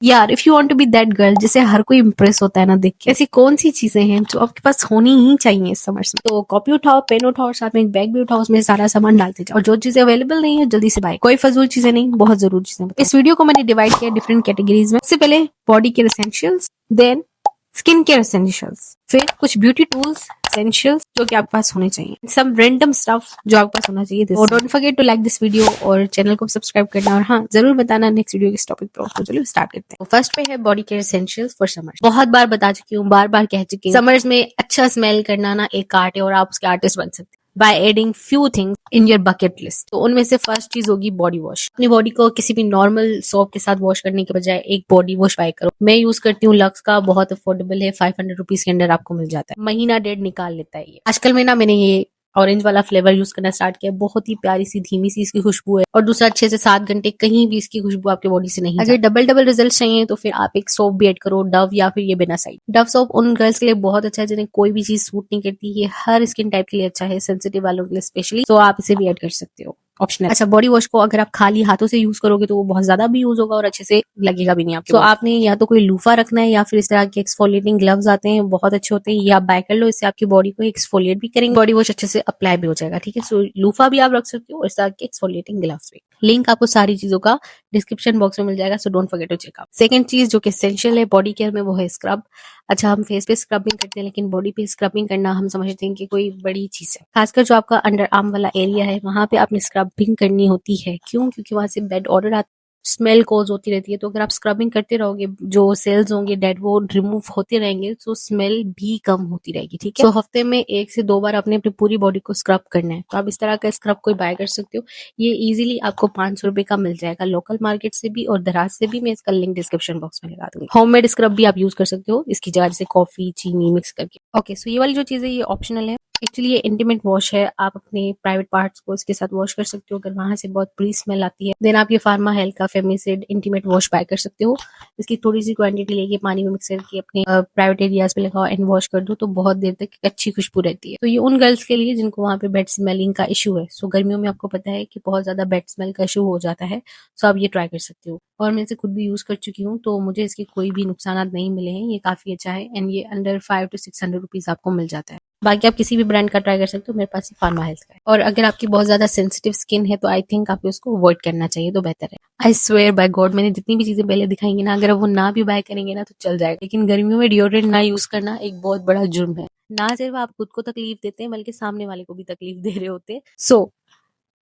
यार if you want to be that girl जिसे हर कोई इंप्रेस होता है ना देख के, ऐसी कौन सी चीजें हैं जो आपके पास होनी ही चाहिए इस समर्स में? तो कॉपी उठाओ, पेन उठाओ और साथ में एक बैग भी उठाओ, उसमें सारा सामान डालते जाओ और जो चीजें अवेलेबल नहीं है जल्दी से बाय। कोई फजूल चीजें नहीं, बहुत जरूरी चीजें। इस वीडियो को मैंने डिवाइड किया डिफरेंट कैटेगरीज में। सबसे पहले body care essentials, then skin care essentials, फिर कुछ ब्यूटी टूल्स एसेंशियल्स जो कि आपके पास होने चाहिए, सम रैंडम स्टफ जो आपके पास होना चाहिए। और don't forget to like this video और चैनल को सब्सक्राइब करना, और हाँ जरूर बताना नेक्स्ट वीडियो किस टॉपिक पर। तो चलिए स्टार्ट करते हैं। तो फर्स्ट पे है body care essentials for summer. बहुत बार बता चुकी हूँ, बार बार कह चुकी हूँ, समर्स में अच्छा स्मेल करना ना एक आर्ट है और आप उसके आर्टिस्ट बन सकते हैं by adding few things in your bucket list। तो उनमें से फर्स्ट चीज होगी बॉडी वॉश। अपनी बॉडी को किसी भी नॉर्मल सोप के साथ वॉश करने के बजाय एक बॉडी वॉश बाय करो। मैं यूज करती हूँ लक्स का, बहुत अफोर्डेबल है, 500 रुपीज के अंदर आपको मिल जाता है, महीना डेढ़ निकाल लेता है ये। आजकल में ना मैंने ये ऑरेंज वाला फ्लेवर यूज करना स्टार्ट किया, बहुत ही प्यारी सी धीमी सी इसकी खुशबू है और दूसरा 6 से 7 घंटे कहीं भी इसकी खुशबू आपके बॉडी से नहीं। अगर डबल डबल रिजल्ट चाहिए तो फिर आप एक सोप भी ऐड करो, डव या फिर ये बेनासाइड। डव सोप उन गर्ल्स के लिए बहुत अच्छा है जिन्हें कोई भी चीज सूट नहीं करती, ये हर स्किन टाइप के लिए अच्छा है, सेंसिटिव वालों के लिए स्पेशली, तो आप इसे भी ऐड कर सकते हो, ऑप्शनल। अच्छा, बॉडी वॉश को अगर आप खाली हाथों से यूज करोगे तो वो बहुत ज्यादा भी यूज होगा और अच्छे से लगेगा भी नहीं आपको। तो आपने या तो कोई लूफा रखना है या फिर इस तरह के एक्सफोलिएटिंग ग्लव्स आते हैं, बहुत अच्छे होते हैं, ये आप बाय कर लो, इससे आपकी बॉडी को एक्सफोलिएट भी करेंगे, बॉडी वॉश अच्छे से अप्लाई भी हो जाएगा। ठीक है, सो लूफा भी आप रख सकते हो और इस तरह के एक्सफोलिएटिंग ग्लव्स भी। लिंक आपको सारी चीजों का डिस्क्रिप्शन बॉक्स में मिल जाएगा, so don't forget to check out. Second चीज जो कि एसेंशियल है बॉडी केयर में वो है स्क्रब। अच्छा, हम फेस पे स्क्रबिंग करते हैं लेकिन बॉडी पे स्क्रबिंग करना हम समझते हैं कि कोई बड़ी चीज है, खासकर जो आपका अंडर आर्म वाला एरिया है वहां पे आपने स्क्रबिंग करनी होती है। क्यों? क्योंकि वहां से बैड ऑर्डर आता, स्मेल कॉज होती रहती है, तो अगर आप स्क्रबिंग करते रहोगे जो सेल्स होंगे डेड वो रिमूव होते रहेंगे, तो स्मेल भी कम होती रहेगी। ठीक है, तो हफ्ते में 1 से 2 बार अपने अपनी पूरी बॉडी को स्क्रब करना है, तो आप इस तरह का स्क्रब कोई बाय कर सकते हो। ये इजीली आपको 500 रुपए का मिल जाएगा, लोकल मार्केट से भी और दराज से भी। मैं इसका लिंक डिस्क्रिप्शन बॉक्स में लगा दूंगी। होममेड स्क्रब भी आप यूज कर सकते हो इसकी जगह, जैसे कॉफी चीनी मिक्स करके। ओके, सो ये वाली जो चीज है ये ऑप्शनल है। एक्चुअली ये इंटीमेट वॉश है, आप अपने प्राइवेट पार्ट्स को इसके साथ वॉश कर सकते हो अगर वहां से बहुत बुरी स्मेल आती है। देन आप ये फार्मा हेल्थ का फेमिसिड इंटीमेट वॉश बाय कर सकते हो। इसकी थोड़ी सी क्वांटिटी लेके पानी में मिक्स करके अपने प्राइवेट एरियाज पे लगाओ एंड वॉश कर दो, तो बहुत देर तक अच्छी खुशबू रहती है। तो ये उन गर्ल्स के लिए जिनको वहां पे बेड स्मेलिंग का इशू है। सो गर्मियों में आपको पता है कि बहुत ज्यादा बेड स्मेल का इशू हो जाता है, सो आप ये ट्राई कर सकते हो। और मैं इसे खुद भी यूज कर चुकी हूँ, तो मुझे इसके कोई भी नुकसान नहीं मिले हैं, ये काफी अच्छा है एंड ये अंडर 500 to 600 रुपीज आपको मिल जाता है। बाकी आप किसी भी ब्रांड का ट्राई कर सकते हो, मेरे पास फार्मा हेल्थ का है। और अगर आपकी बहुत ज्यादा सेंसिटिव स्किन है तो आई थिंक आपको उसको अवॉइड करना चाहिए, तो बेहतर है। आई स्वेयर बाय गॉड, मैंने जितनी भी चीजें पहले दिखाएंगे ना, अगर वो ना भी बाय करेंगे ना तो चल जाएगा, लेकिन गर्मियों में डिओड्रेंट ना यूज करना एक बहुत बड़ा जुर्म है। ना सिर्फ आप खुद को तकलीफ देते हैं बल्कि सामने वाले को भी तकलीफ दे रहे होते हैं। सो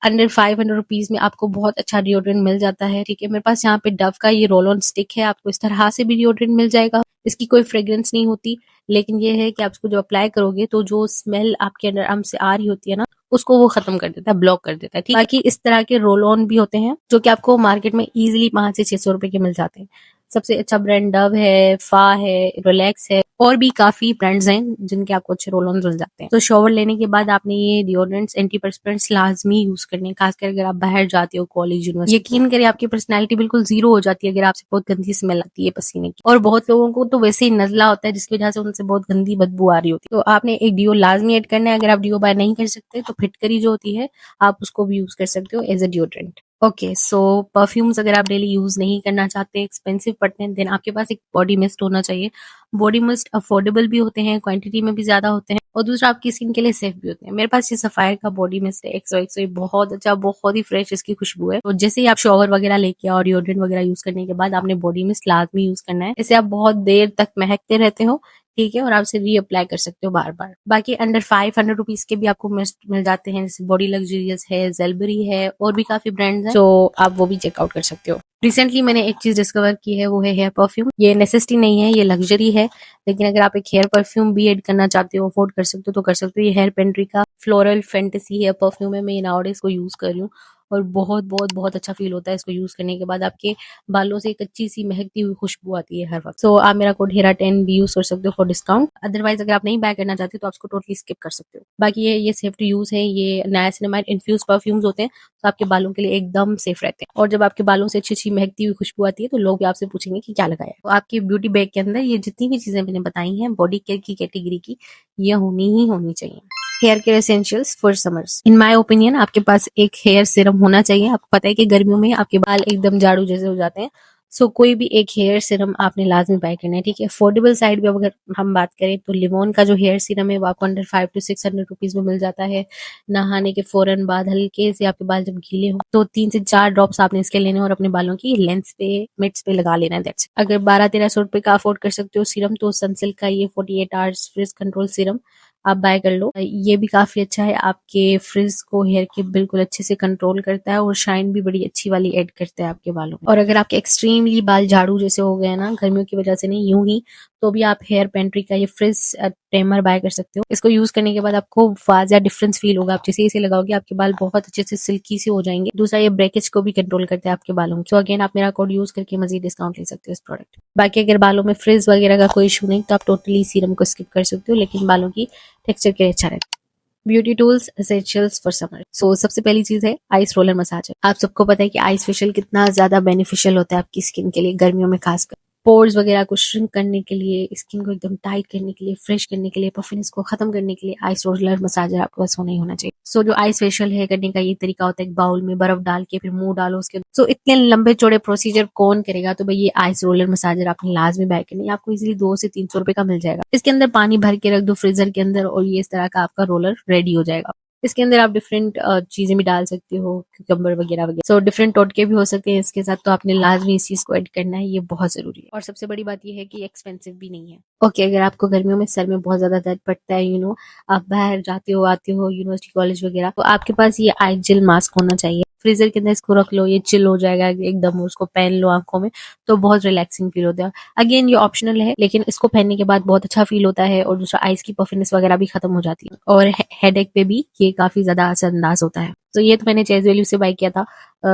अंडर 500 रुपीज में आपको बहुत अच्छा डिओड्रेंट मिल जाता है। ठीक है, मेरे पास यहाँ पे डव का ये रोल ऑन स्टिक है, आपको इस तरह से भी डिओड्रेंट मिल जाएगा। इसकी कोई फ्रेग्रेंस नहीं होती, लेकिन ये है कि आप इसको जब अप्लाई करोगे तो जो स्मेल आपके अंडर आर्म से आ रही होती है ना, उसको वो खत्म कर देता है, ब्लॉक कर देता है। ठीक, बाकी इस तरह के रोल ऑन भी होते हैं जो कि आपको मार्केट में इजीली 500 से 600 रुपए के मिल जाते हैं। सबसे अच्छा ब्रांड डव है, फा है, रिलैक्स है, और भी काफी ब्रांड्स हैं जिनके आपको अच्छे रोल ऑन मिल जाते हैं। तो शॉवर लेने के बाद आपने ये डिओड्रेंट्स एंटीपर्स्पिरेंट्स लाजमी यूज करने हैं, खासकर अगर आप बाहर जाते हो कॉलेज यूनिवर्सिटी। यकीन करिए आपकी पर्सनैलिटी बिल्कुल जीरो हो जाती है अगर आपसे बहुत गंदी स्मेल आती है पसीने की। और बहुत लोगों को तो वैसे ही नजला होता है जिसकी वजह से उनसे बहुत गंदी बदबू आ रही होती है। तो आपने एक डिओ लाजमी ऐड करना है। अगर आप डिओ बाय नहीं कर सकते तो फिटकरी जो होती है आप उसको भी यूज कर सकते हो as a deodorant. Okay, so perfumes अगर आप डेली यूज नहीं करना चाहते, एक्सपेंसिव पड़ते हैं, देन आपके पास एक बॉडी मिस्ट होना चाहिए। बॉडी मिस्ट अफोर्डेबल भी होते हैं, क्वांटिटी में भी ज्यादा होते हैं, और दूसरा आपकी स्किन के लिए सेफ भी होते हैं। मेरे पास ये सफायर का बॉडी मिस्ट है XO बहुत अच्छा, बहुत ही फ्रेश इसकी खुशबू है। तो जैसे ही आप शॉवर वगैरह लेके और डिओड्रेंट वगैरह यूज करने के बाद आपने बॉडी मिस्ट लाजमी यूज करना है, इसे आप बहुत देर तक महकते रहते हो। ठीक है, और आप इसे रीअप्लाई कर सकते हो बार बार। बाकी अंडर 500 रुपीज के भी आपको मिस्ट मिल जाते हैं, जैसे बॉडी लग्जरियस है, जेलबरी है, और भी काफी ब्रांड्स हैं, तो आप वो भी चेकआउट कर सकते हो। रिसेंटली मैंने एक चीज डिस्कवर की है, वो है हेयर परफ्यूम। ये नेसेसिटी नहीं है, ये लग्जरी है, लेकिन अगर आप एक हेयर परफ्यूम भी ऐड करना चाहते हो, अफोर्ड कर सकते हो तो कर सकते हो। ये हेयर पेंट्री का फ्लोरल फैंटेसी हेयर परफ्यूम है, मैं नाउडेज को यूज कर रही हूँ और बहुत बहुत बहुत अच्छा फील होता है इसको यूज करने के बाद। आपके बालों से एक अच्छी सी महकती हुई खुशबू आती है हर वक्त। सो आप मेरा कोड हेरा10 भी यूज कर सकते हो फॉर डिस्काउंट। अदरवाइज अगर आप नहीं बाय करना चाहते तो आप इसको टोटली स्किप कर सकते हो। बाकी ये सेफ टू यूज है, ये नाइसिनामाइड इन्फ्यूज परफ्यूम्स होते हैं, तो आपके बालों के लिए एकदम सेफ रहते हैं। और जब आपके बालों से अच्छी अच्छी महकती हुई खुशबू आती है तो लोग भी आपसे पूछेंगे कि क्या लगाया है। तो आपके ब्यूटी बैग के अंदर ये जितनी भी चीजें मैंने बताई हैं बॉडी केयर की कैटेगरी की, ये होनी ही होनी चाहिए। Hair care essentials for summers. In my opinion आपके पास एक हेयर सीरम होना चाहिए। आपको पता है कि गर्मियों में आपके बाल एकदम झाड़ू जैसे हो जाते हैं, सो कोई भी एक हेयर सीरम आपने लाजमी बाय करना है, ठीक है। अफोर्डेबल साइड पे अगर हम बात करें तो लिमोन का जो हेयर सीरम है वो आपको अंडर 500 to 600 रुपीज में मिल जाता है। नहाने के फौरन बाद हल्के से आपके बाल जब गीले हो तो 3 से 4 ड्रॉप्स आपने इसके लेने और अपने बालों की लेंथ पे मिड्स पे लगा लेना है। दैट्स अगर 1200-1300 रुपए का अफोर्ड कर सकते हो सीरम तो सनसिल्क का ये 48 आवर्स फ्रिज कंट्रोल सीरम आप बाय कर लो। ये भी काफी अच्छा है, आपके फ्रिज को हेयर के बिल्कुल अच्छे से कंट्रोल करता है और शाइन भी बड़ी अच्छी वाली ऐड करता है आपके बालों में। और अगर आपके एक्सट्रीमली बाल झाड़ू जैसे हो गए ना गर्मियों की वजह से, नहीं यूं ही, तो भी आप हेयर पेंट्री का ये फ्रिज टेमर बाय कर सकते हो। इसको यूज करने के बाद आपको वाज़ा डिफरेंस फील होगा। आप जैसे इसे लगाओगे आपके बाल बहुत अच्छे से सिल्की से हो जाएंगे। दूसरा ये ब्रेकेज को भी कंट्रोल करता है आपके बालों में। तो अगेन आप मेरा कोड यूज करके मजीद डिस्काउंट ले सकते हो इस प्रोडक्ट। बाकी अगर बालों में फ्रिज वगैरह का कोई इशू नहीं तो आप टोटली सीरम को स्किप कर सकते हो, लेकिन बालों की टेक्सचर के लिए अच्छा रहता है। Beauty tools essentials for summer. So सबसे पहली चीज है आइस रोलर मसाजर। आप सबको पता है कि आइस फेशियल कितना ज्यादा बेनिफिशियल होता है आपकी स्किन के लिए, गर्मियों में खासकर। पोर्स वगैरह को श्रिंक करने के लिए, स्किन को एकदम टाइट करने के लिए, फ्रेश करने के लिए, पफिनेस को खत्म करने के लिए आइस रोलर मसाजर आपके पास होना ही होना चाहिए। सो जो आइस फेशियल है करने का ये तरीका होता है, एक बाउल में बर्फ डाल के फिर मुंह डालो उसके। सो इतने लंबे चौड़े प्रोसीजर कौन करेगा, तो भाई ये आइस रोलर मसाजर आपने लाजमी बाय करनी है। आपको इजीली 200 से 300 रुपए का मिल जाएगा। इसके अंदर पानी भर के रख दो फ्रीजर के अंदर और ये इस तरह का आपका रोलर रेडी हो जाएगा। इसके अंदर आप डिफरेंट चीजें भी डाल सकते हो, क्यूकम्बर वगैरह वगैरह। सो डिफरेंट टोटके भी हो सकते हैं इसके साथ, तो आपने लाजमी इस चीज को ऐड करना है, ये बहुत जरूरी है। और सबसे बड़ी बात ये है कि एक्सपेंसिव भी नहीं है। ओके, अगर आपको गर्मियों में सर में बहुत ज्यादा दर्द पड़ता है, आप बाहर जाते हो आते हो यूनिवर्सिटी कॉलेज वगैरह, तो आपके पास ये आई जेल मास्क होना चाहिए। फ्रीजर के अंदर इसको रख लो, ये चिल हो जाएगा एकदम, उसको पहन लो आंखों में तो बहुत रिलैक्सिंग फील होता है। अगेन ये ऑप्शनल है, लेकिन इसको पहनने के बाद बहुत अच्छा फील होता है और दूसरा आइस की पफिनेस वगैरह भी खत्म हो जाती है और हेडेक पे भी ये काफी ज्यादा असरअंदाज होता है। तो ये तो मैंने चेज वैल्यू से बाय किया था,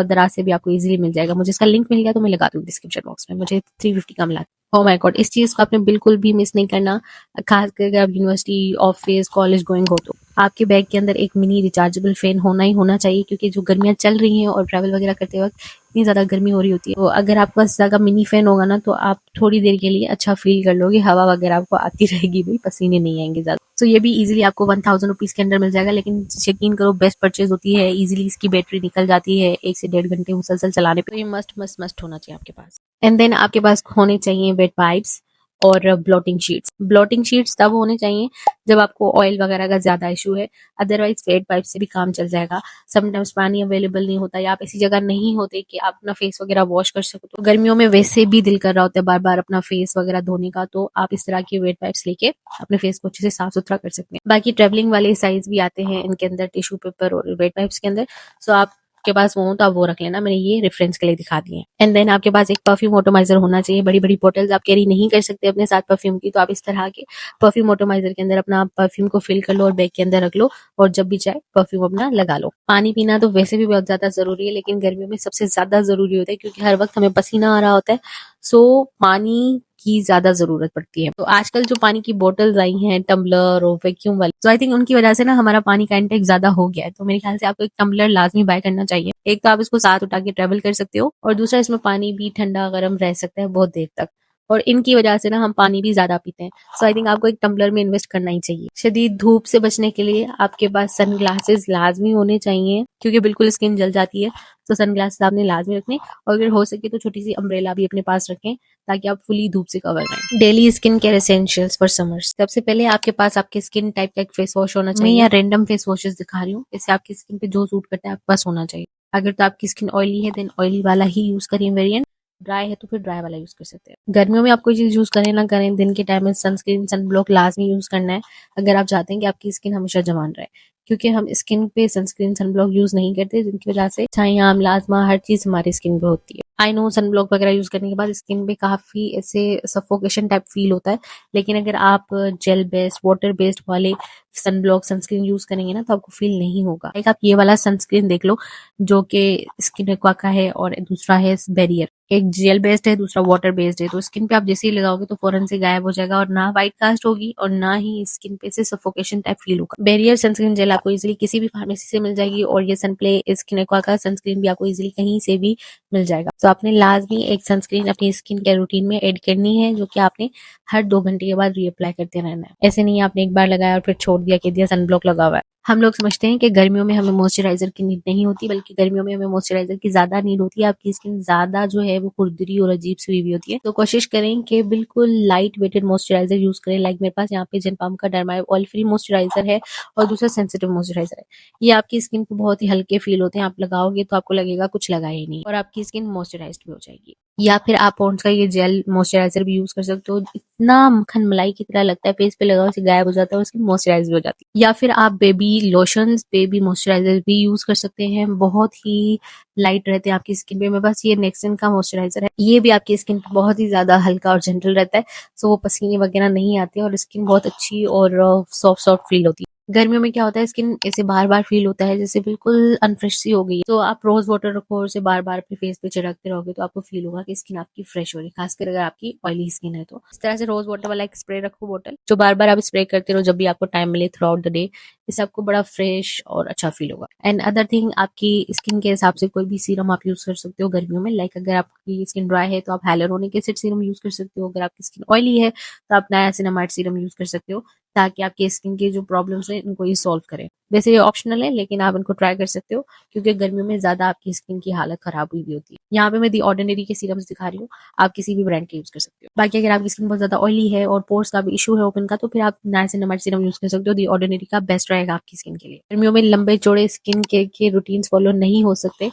दराज से भी आपको इजीली मिल जाएगा। मुझे इसका लिंक मिल गया तो मैं लगा दूंगी डिस्क्रिप्शन बॉक्स में। मुझे 350 का मिला। ओ माय गॉड, इस चीज को आपने बिल्कुल भी मिस नहीं करना, खास करके आप यूनिवर्सिटी ऑफिस कॉलेज गोइंग हो तो। आपके बैग के अंदर एक मिनी रिचार्जेबल फैन होना ही होना चाहिए, क्योंकि जो गर्मियां चल रही हैं और ट्रैवल वगैरह करते वक्त इतनी ज्यादा गर्मी हो रही होती है, तो अगर आपके पास ज्यादा मिनी फैन होगा ना तो आप थोड़ी देर के लिए अच्छा फील कर लोगे, हवा वगैरह आपको आती रहेगी, भाई पसीने नहीं आएंगे ज्यादा। तो ये भी इजीली आपको 1000 रुपीज के अंदर मिल जाएगा, लेकिन यकीन करो बेस्ट परचेज होती है। इजीली इसकी बैटरी निकल जाती है 1 से 1.5 घंटे मुसलसल चलाने पे। तो ये मस्ट मस्ट मस्ट होना चाहिए आपके पास। एंड देन आपके पास होने चाहिए वेट वाइप्स और ब्लॉटिंग शीट्स। ब्लॉटिंग शीट्स तब होने चाहिए जब आपको ऑयल वगैरह का ज्यादा इशू है, अदरवाइज वेट वाइप से भी काम चल जाएगा। समटाइम्स पानी अवेलेबल नहीं होता या आप ऐसी जगह नहीं होते कि आप अपना फेस वगैरह वॉश कर सको, तो गर्मियों में वैसे भी दिल कर रहा होता है बार बार अपना फेस वगैरह धोने का, तो आप इस तरह की वेट वाइप्स लेके अपने फेस को अच्छे से साफ सुथरा कर सकते हैं। बाकी ट्रेवलिंग वाले साइज भी आते हैं इनके अंदर, टिश्यू पेपर और वेट वाइप्स के अंदर। सो आप के पास वो हो तो आप वो रख लेना, मैंने ये रेफरेंस के लिए दिखा दिए। एंड देन आपके पास एक परफ्यूम ऑटोमाइजर होना चाहिए। बड़ी बड़ी बोटल्स आप कैरी नहीं कर सकते अपने साथ परफ्यूम की, तो आप इस तरह के परफ्यूम ऑटोमाइजर के अंदर अपना परफ्यूम को फिल कर लो और बैग के अंदर रख लो और जब भी चाहे परफ्यूम अपना लगा लो। पानी पीना तो वैसे भी बहुत ज्यादा जरूरी है, लेकिन गर्मियों में सबसे ज्यादा जरूरी होता है क्योंकि हर वक्त हमें पसीना आ रहा होता है। सो पानी की ज्यादा जरूरत पड़ती है। तो आजकल जो पानी की बोटल्स आई हैं टम्बलर और वैक्यूम वाली, तो आई थिंक उनकी वजह से ना हमारा पानी का इंटेक ज्यादा हो गया है। तो मेरे ख्याल से आपको एक टम्बलर लाजमी बाय करना चाहिए। एक तो आप इसको साथ उठा के ट्रेवल कर सकते हो और दूसरा इसमें पानी भी ठंडा गर्म रह सकता है बहुत देर तक, और इनकी वजह से ना हम पानी भी ज्यादा पीते हैं। सो आई थिंक आपको एक टम्बलर में इन्वेस्ट करना ही चाहिए। शदीद धूप से बचने के लिए आपके पास सन ग्लासेस लाजमी होने चाहिए, क्योंकि बिल्कुल स्किन जल जाती है। तो सन ग्लासेस आपने लाजमी रखने, और अगर हो सके तो छोटी सी अम्ब्रेला भी अपने पास रखें ताकि आप फुली धूप से कवर रहें। Daily skin care essentials for summers. सबसे पहले आपके पास आपके स्किन टाइप का एक फेस वॉश होना चाहिए। मैं यहाँ रैंडम फेस वॉशेस दिखा रही हूँ, इससे आपकी स्किन पे जो सूट करता है आपके पास होना चाहिए। अगर तो आपकी स्किन ऑयली है देन ऑयली वाला ही यूज करें वेरिएंट, ड्राई है तो फिर ड्राई वाला यूज कर सकते हैं। गर्मियों में आप कोई चीज यूज करें ना करें, दिन के टाइम में सनस्क्रीन सनब्लॉक लाजमी यूज करना है अगर आप चाहते हैं कि आपकी स्किन हमेशा जवान रहे, क्योंकि हम स्किन पे सनस्क्रीन सनब्लॉक यूज नहीं करते, जिनकी वजह से छाया मिलाजमा हर चीज हमारी स्किन पे होती है। आई नो सनब्लॉक वगैरह यूज करने के बाद स्किन पे काफी ऐसे सफोकेशन टाइप फील होता है, लेकिन अगर आप जेल बेस्ड वाटर बेस्ड वाले सनब्लॉक सनस्क्रीन यूज करेंगे ना तो आपको फील नहीं होगा। एक आप ये वाला सनस्क्रीन देख लो जो कि स्किन एक्वा का है और दूसरा है बैरियर। एक जेल बेस्ड है, दूसरा वाटर बेस्ड है, तो स्किन पे आप जैसे ही लगाओगे तो फौरन से गायब हो जाएगा और ना व्हाइट कास्ट होगी और ना ही स्किन पे से सफोकेशन टाइप फील होगा। बैरियर सनस्क्रीन जेल आपको इजीली किसी भी फार्मेसी से मिल जाएगी और ये सनप्ले स्किन एक्वा का सनस्क्रीन भी आपको इजीली कहीं से भी मिल जाएगा। तो आपने लाजमी एक सनस्क्रीन अपनी स्किन केयर रूटीन में ऐड करनी है, जो कि आपने हर 2 घंटे के बाद रीअप्लाई करते रहना है। ऐसे नहीं आपने एक बार लगाया और फिर छोड़ दिया कह दिया सनब्लॉक लगा हुआ है। हम लोग समझते हैं कि गर्मियों में हमें मॉइस्चराइजर की नीड नहीं होती, बल्कि गर्मियों में हमें मॉइस्चराइजर की ज्यादा नीड होती है। आपकी स्किन ज्यादा जो है वो खुरदरी और अजीब सी हुई होती है, तो कोशिश करें कि बिल्कुल लाइट वेटेड मॉइस्चराइजर यूज करें। लाइक मेरे पास यहाँ पे जेनपाम का डर्मा ऑयल फ्री मॉइस्चराइजर है और दूसरा सेंसिटिव मॉइस्चराइजर है। ये आपकी स्किन को बहुत ही हल्के फील होते हैं, आप लगाओगे तो आपको लगेगा कुछ लगा ही नहीं और आपकी स्किन मॉइस्चराइज्ड भी हो जाएगी। या फिर आप पॉन्ड्स का ये जेल मॉइस्चराइजर भी यूज कर सकते हो, इतना मक्खन मलाई की तरह लगता है, फेस पे लगाओ उसे गायब हो जाता है और स्किन मॉइस्चराइज भी हो जाती है। या फिर आप बेबी लोशंस, बेबी मॉइस्चराइजर भी यूज कर सकते हैं, बहुत ही लाइट रहते हैं आपकी स्किन पे। मेरे पास ये नेक्सन का मॉइस्चराइजर है, ये भी आपकी स्किन पे बहुत ही ज्यादा हल्का और जेंटल रहता है, सो वो पसीने वगैरह नहीं आते और स्किन बहुत अच्छी और सॉफ्ट सॉफ्ट फील होती है। गर्मियों में क्या होता है, स्किन ऐसे बार बार फील होता है जैसे बिल्कुल अनफ्रेश सी हो गई है, तो आप रोज वाटर रखो और उसे बार बार अपने फेस पे छिड़कते रहोगे तो आपको फील होगा कि स्किन आपकी फ्रेश हो रही है, खासकर अगर आपकी ऑयली स्किन है तो। इस तरह से रोज वाटर वाला एक स्प्रे रखो बोतल, जो बार बार आप स्प्रे करते रहो जब भी आपको टाइम मिले थ्रू आउट द डे। इससे आपको बड़ा फ्रेश और अच्छा फील होगा। एंड अदर थिंग, आपकी स्किन के हिसाब से कोई भी सीरम आप यूज कर सकते हो गर्मियों में। लाइक अगर आपकी स्किन ड्राई है तो आप hyaluronic एसिड सीरम यूज कर सकते हो, अगर आपकी स्किन ऑयली है तो आप नायासिनामाइड सीरम यूज कर सकते हो, ताकि आपकी स्किन के जो प्रॉब्लम्स हैं इनको ये सॉल्व करे। वैसे ये ऑप्शनल है, लेकिन आप इनको ट्राई कर सकते हो क्योंकि गर्मियों में ज्यादा आपकी स्किन की हालत खराब हुई भी होती है। यहाँ पे मैं दी ऑर्डिनरी के सीरम्स दिखा रही हूँ, आप किसी भी ब्रांड के यूज कर सकते हो। बाकी अगर आपकी स्किन बहुत ज्यादा ऑयली है और पोर्स का भी इशू है ओपन का, तो फिर आप नाइसिनामाइड सीरम यूज कर सकते हो। दी ऑर्डिनरी का बेस्ट रहेगा आपकी स्किन के लिए। गर्मियों में लंबे चौड़े स्किन केयर के रूटीन्स फॉलो नहीं हो सकते,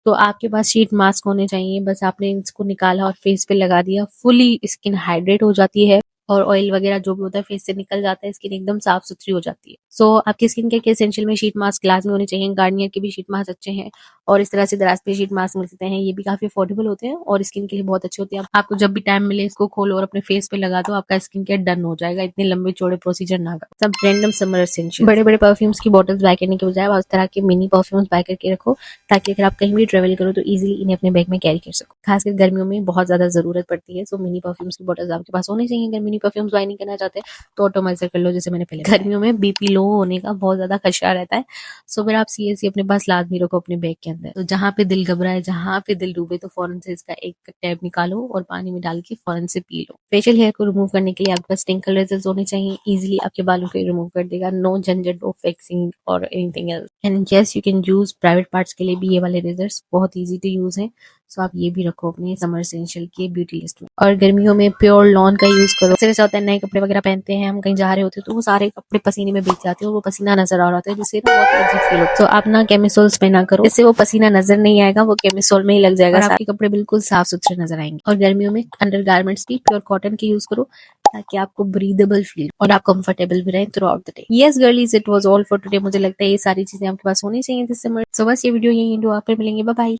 तो आपके पास शीट मास्क होने चाहिए। बस आपने इसको निकाला और फेस पे लगा दिया, फुली स्किन हाइड्रेट हो जाती है और ऑयल वगैरह जो भी होता है फेस से निकल जाता है, स्किन एकदम साफ सुथरी हो जाती है। सो आपकी स्किन केयर के एसेंशियल में शीट मास्क लाजमी होने चाहिए। गार्नियर के भी शीट मास्क अच्छे हैं और इस तरह से दराज पे शीट मास्क मिलते हैं, ये भी काफी अफोर्डेबल होते हैं और स्किन के लिए बहुत अच्छे होते हैं। आपको जब भी टाइम मिले इसको खोलो और अपने फेस पे लगा दो, आपका स्किन केयर डन हो जाएगा। इतने लंबे चौड़े प्रोसीजर ना करो। सब रैंडम समर एसेंशियल, बड़े बड़े परफ्यूम्स की बॉटल्स बाय करने के बजाय आप उस तरह के मिनी परफ्यूम्स बाय करके रखो, ताकि अगर आप कहीं भी ट्रेवल करो तो इजीली इन्हें अपने बैग में कैरी कर सको। खासकर गर्मियों में बहुत ज्यादा जरूरत पड़ती है, सो मिनी परफ्यूम्स की बॉटल्स आपके पास होनी चाहिए। अगर मिनी परफ्यूम्स बाय नहीं करना चाहते तो ऑटोमाइजर कर लो, जैसे मैंने पहले। गर्मियों में बीपी लो होने का बहुत ज्यादा खतरा रहता है, सो फिर आप सीएससी अपने पास लाजमी रखो अपने बैग के अंदर। तो जहाँ पे दिल घबराए, जहाँ पे दिल डूबे, तो फौरन से इसका एक टैब निकालो और पानी में डाल के फौरन से पी लो। फेशियल हेयर को रिमूव करने के लिए आपके पास टिंकल रेजर्स होने चाहिए, इजीली आपके बालों को रिमूव कर देगा। नो झंझट ऑफ फिक्सिंग और anything else. And yes, you can use private parts के लिए भी ये वाले रेजर्स बहुत ईजी टू यूज है, सो आप ये भी रखो अपने समर एसेंशियल के ब्यूटी लिस्ट में। और गर्मियों में प्योर लॉन का यूज करो। अक्सर ऐसा होता है नए कपड़े वगैरह पहनते हैं, हम कहीं जा रहे होते हैं तो वो सारे कपड़े पसीने में भीग जाते हैं और वो पसीना नजर आ रहा होता है, जिससे ना बहुत अजीब फील होता है। तो आप ना केमिसोल्स पहना करो, इससे वो पसीना नजर नहीं आएगा, वो केमिसोल में ही लग जाएगा और आपके कपड़े बिल्कुल साफ सुथरे नजर आएंगे। और गर्मियों में अंडर गारमेंट्स भी प्योर कॉटन के यूज करो, ताकि आपको ब्रीदेबल फील और आप कंफर्टेबल भी रहे throughout the day. Yes girlies, it was all for today. मुझे लगता है ये सारी चीजें आपके पास होनी चाहिए दिस समर। सो बस ये वीडियो यहीं एंड हुआ, फिर मिलेंगे, बाय बाय।